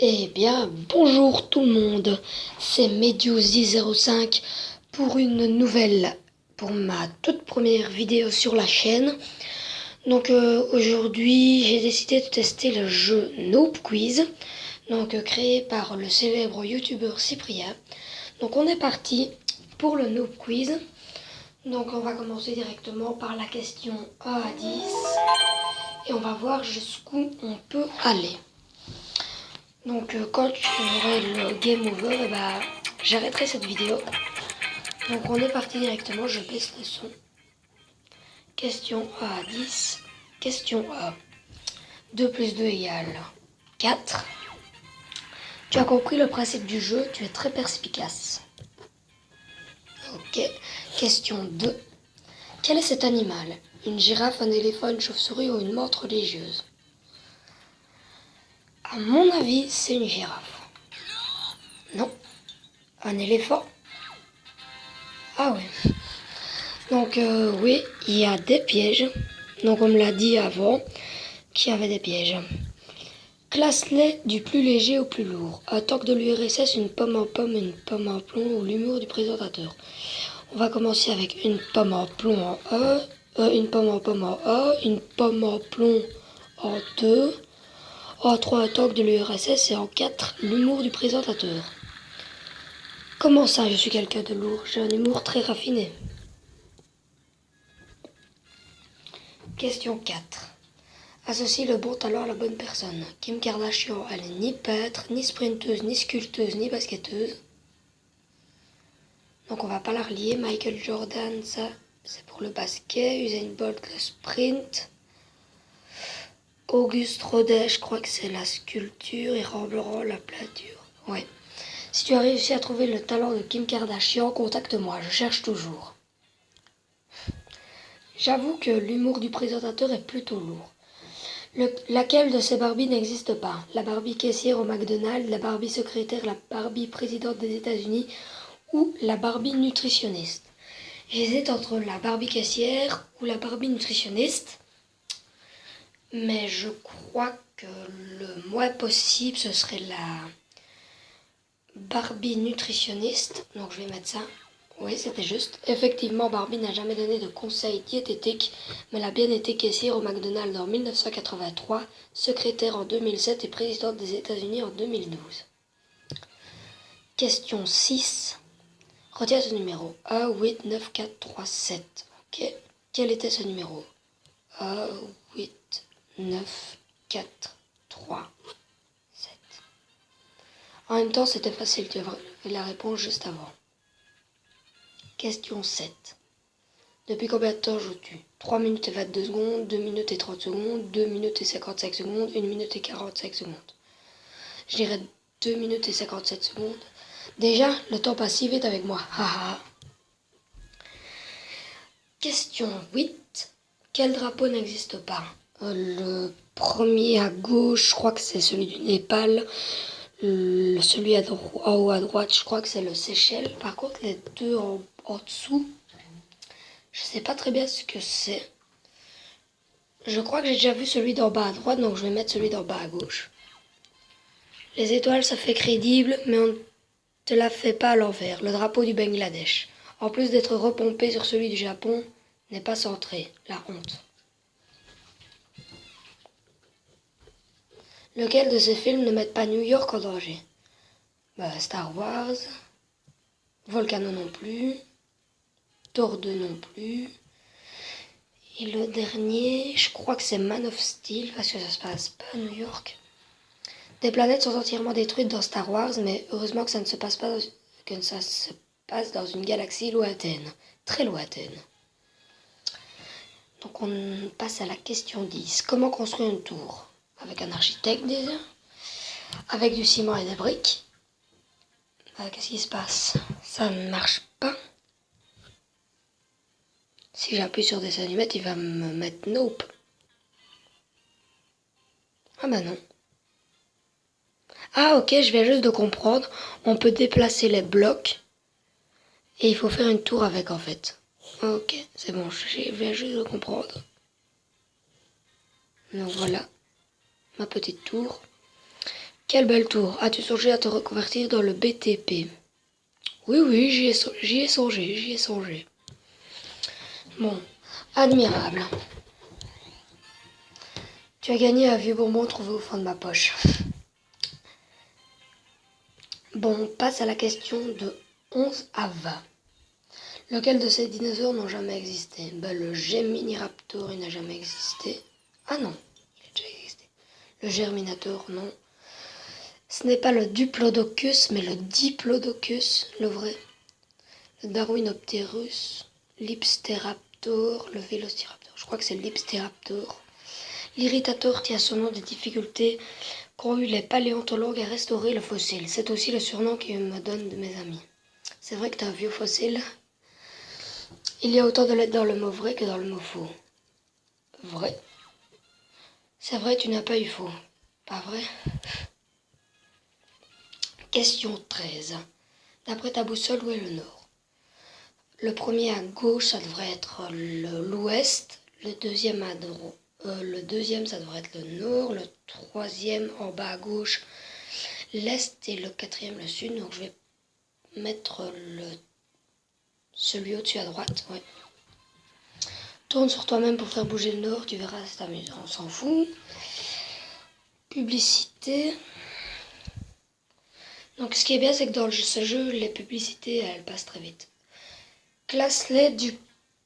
Eh bien, bonjour tout le monde, c'est Mediusi05 pour une nouvelle, pour ma toute première vidéo sur la chaîne. Donc aujourd'hui, j'ai décidé de tester le jeu Noob Quiz, créé par le célèbre youtubeur Cyprien. Donc on est parti pour le Noob Quiz. Donc on va commencer directement par la question 1 à 10 et on va voir jusqu'où on peut aller. Donc quand j'aurai le game over, j'arrêterai cette vidéo. Donc on est parti directement, je baisse le son. Question A à 10. Question A. 2 plus 2 égale 4. Tu as compris le principe du jeu, tu es très perspicace. Ok. Question 2. Quel est cet animal? Une girafe, un éléphant, une chauve-souris ou une menthe religieuse? À mon avis, c'est une girafe. Non. Un éléphant? Ah ouais. Donc oui, il y a des pièges. Donc on me l'a dit avant qu'il y avait des pièges. Classe-les du plus léger au plus lourd. Un tank de l'URSS, une pomme en pomme, une pomme en plomb ou l'humour du présentateur. On va commencer avec une pomme en plomb en 1, une pomme en pomme en 1, une pomme en plomb en 2, en 3 un tank de l'URSS et en 4 l'humour du présentateur. Comment ça, je suis quelqu'un de lourd? J'ai un humour très raffiné. Question 4. Associe le bon talent à la bonne personne. Kim Kardashian, elle n'est ni peintre, ni sprinteuse, ni sculpteuse, ni basketteuse. Donc on va pas la relier. Michael Jordan, ça c'est pour le basket. Usain Bolt, le sprint. Auguste Rodin, je crois que c'est la sculpture. Et Rembrandt, la peinture. Ouais. Si tu as réussi à trouver le talent de Kim Kardashian, contacte-moi, je cherche toujours. J'avoue que l'humour du présentateur est plutôt lourd. Laquelle de ces Barbies n'existe pas? La Barbie caissière au McDonald's, la Barbie secrétaire, la Barbie présidente des États-Unis ou la Barbie nutritionniste? J'hésite entre la Barbie caissière ou la Barbie nutritionniste, mais je crois que le moins possible ce serait la Barbie nutritionniste, donc je vais mettre ça. Oui, c'était juste. Effectivement, Barbie n'a jamais donné de conseils diététiques, mais elle a bien été caissière au McDonald's en 1983, secrétaire en 2007 et présidente des États-Unis en 2012. Question 6. Retiens ce numéro. 1, 8, 9, 4, 3, 7. Ok. Quel était ce numéro? 1, 8, 9, 4, 3, 7. En même temps, c'était facile, tu avais la réponse juste avant. Question 7. Depuis combien de temps joues-tu? 3 minutes et 22 secondes, 2 minutes et 30 secondes, 2 minutes et 55 secondes, 1 minute et 45 secondes. Je dirais 2 minutes et 57 secondes. Déjà, le temps passe si vite avec moi. Question 8. Quel drapeau n'existe pas? Le premier à gauche, je crois que c'est celui du Népal. Celui en haut à droite, je crois que c'est le Seychelles. Par contre, les deux en dessous, je sais pas très bien ce que c'est. Je crois que j'ai déjà vu celui d'en bas à droite, donc je vais mettre celui d'en bas à gauche. Les étoiles, ça fait crédible, mais on ne te la fait pas à l'envers. Le drapeau du Bangladesh, en plus d'être repompé sur celui du Japon, n'est pas centré. La honte. Lequel de ces films ne met pas New York en danger? Star Wars, Volcano non plus, Thor 2 non plus. Et le dernier, je crois que c'est Man of Steel, parce que ça se passe pas à New York. Des planètes sont entièrement détruites dans Star Wars, mais heureusement que ça se passe dans une galaxie lointaine, très lointaine. Donc on passe à la question 10. Comment construire une tour? Avec un architecte déjà? Avec du ciment et des briques? Qu'est-ce qui se passe? Ça ne marche pas. Si j'appuie sur des allumettes, il va me mettre nope. Ah bah non. Ah ok, je viens juste de comprendre. On peut déplacer les blocs. Et il faut faire une tour avec en fait. Ok, c'est bon, je viens juste de comprendre. Donc voilà, ma petite tour. Quel bel tour. As-tu songé à te reconvertir dans le BTP? Oui, j'y ai songé. Bon, admirable. Tu as gagné un vieux bonbon trouvé au fond de ma poche. Bon, on passe à la question de 11 à 20. Lequel de ces dinosaures n'ont jamais existé? Le Geminiraptor, il n'a jamais existé. Ah non, il a déjà existé. Le Germinator, non. Ce n'est pas le Diplodocus, mais le Diplodocus, le vrai. Le Darwinopterus, l'Ipsteraptor, le Vélociraptor. Je crois que c'est l'Ipsteraptor. L'Irritator tient son nom des difficultés qu'ont eu les paléontologues à restaurer le fossile. C'est aussi le surnom qu'ils me donnent de mes amis. C'est vrai que t'as un vieux fossile. Il y a autant de lettres dans le mot vrai que dans le mot faux. Vrai. C'est vrai, tu n'as pas eu faux. Pas vrai? Question 13. D'après ta boussole, où est le nord? Le premier à gauche, ça devrait être l'ouest. Le deuxième à droite. Le deuxième, ça devrait être le nord. Le troisième, en bas à gauche, l'est. Et le quatrième, le sud. Donc je vais mettre celui au-dessus à droite. Ouais. Tourne sur toi-même pour faire bouger le nord. Tu verras, c'est amusant. On s'en fout. Publicité. Donc ce qui est bien, c'est que dans ce jeu, les publicités, elles passent très vite. Classe-les du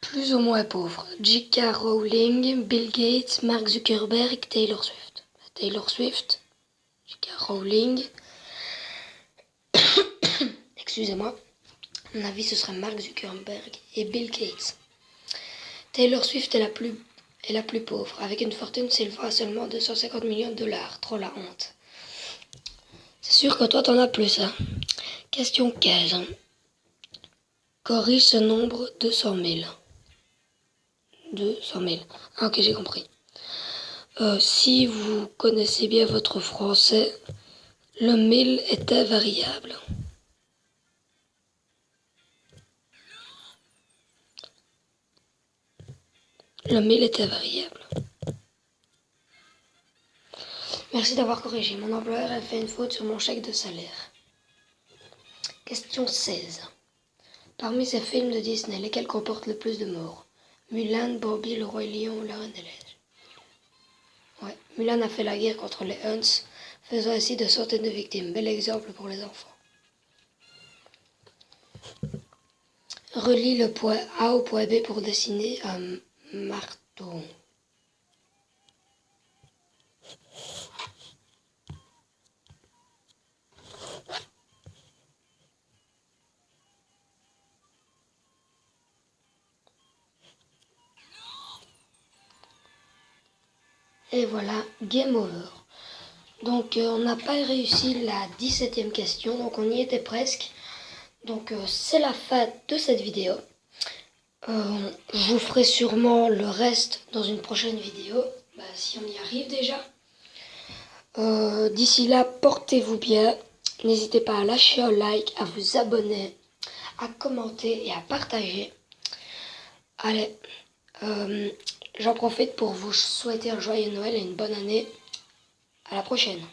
plus ou moins pauvre. J.K. Rowling, Bill Gates, Mark Zuckerberg, Taylor Swift. Taylor Swift, J.K. Rowling. Excusez-moi. À mon avis, ce serait Mark Zuckerberg et Bill Gates. Taylor Swift est la plus pauvre, avec une fortune s'élevant à seulement 250 millions de dollars. Trop la honte. C'est sûr que toi, t'en as plus, hein. Question 15. Corrige ce nombre 200 000. 200 000. Ah, ok, j'ai compris. Si vous connaissez bien votre français, le 1000 est invariable. Le 1000 est invariable. Merci d'avoir corrigé. Mon employeur a fait une faute sur mon chèque de salaire. Question 16. Parmi ces films de Disney, lesquels comportent le plus de morts? Mulan, Bambi, Le Roi Lion, La Reine des Neiges. Ouais, Mulan a fait la guerre contre les Huns, faisant ainsi de centaines de victimes. Bel exemple pour les enfants. Relie le point A au point B pour dessiner un marteau. Et voilà, game over. Donc on n'a pas réussi la 17e question, donc on y était presque. Donc c'est la fin de cette vidéo. Je vous ferai sûrement le reste dans une prochaine vidéo, si on y arrive déjà. D'ici là, portez-vous bien. N'hésitez pas à lâcher un like, à vous abonner, à commenter et à partager. Allez, j'en profite pour vous souhaiter un joyeux Noël et une bonne année. À la prochaine.